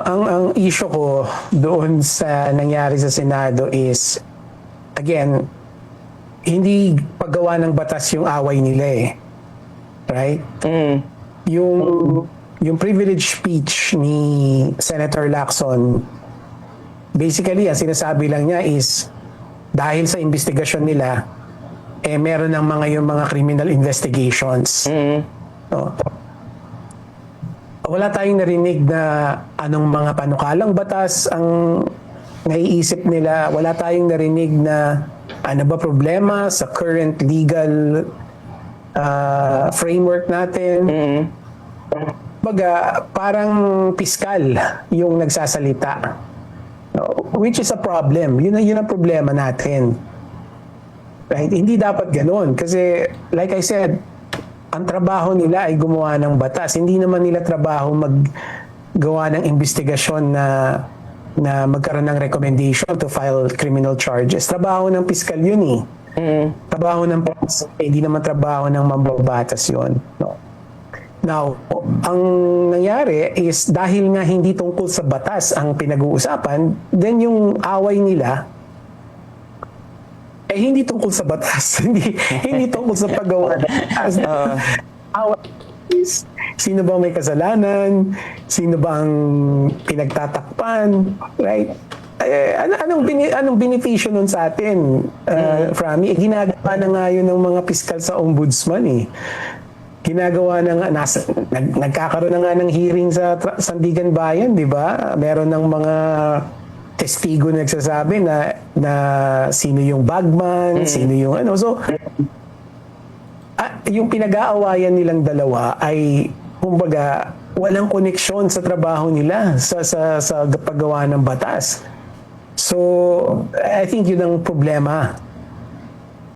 Ang issue ko doon sa nangyari sa Senado is, again, hindi paggawa ng batas yung away nila eh. Right? Yung yung privilege speech ni Senator Lacson, basically, ang sinasabi lang niya is, dahil sa investigasyon nila, meron ng yung mga criminal investigations. No? Wala tayong narinig na anong mga panukalang batas ang naiisip nila. Wala tayong narinig na ano ba problema sa current legal framework natin. Baga, parang piskal yung nagsasalita. No? Which is a problem. Yun ang problema natin. Right? Hindi dapat ganun. Kasi, like I said, ang trabaho nila ay gumawa ng batas. Hindi naman nila trabaho maggawa ng investigasyon na magkaroon ng recommendation to file criminal charges. Trabaho ng piskal yun eh. Trabaho ng police, hindi naman trabaho ng mambabatas yun. No. Now, ang nangyari is dahil nga hindi tungkol sa batas ang pinag-uusapan, then yung away nila hindi tungkol sa batas, hindi tungkol sa paggawa ng batas. Sino ba may kasalanan? Sino ba ang pinagtatakpan? Right? Anong benepisyo nun sa atin, Frami? Ginagawa na nga yun ng mga piskal sa ombudsman eh. Ginagawa na nga, nagkakaroon na nga ng hearing sa Sandigan Bayan, di ba? Meron ng mga testigo na nagsasabi na sino yung bagman, sino yung ano. So, yung pinag-aawayan nilang dalawa ay, kumbaga, walang koneksyon sa trabaho nila sa paggawa ng batas. So, I think yun ang problema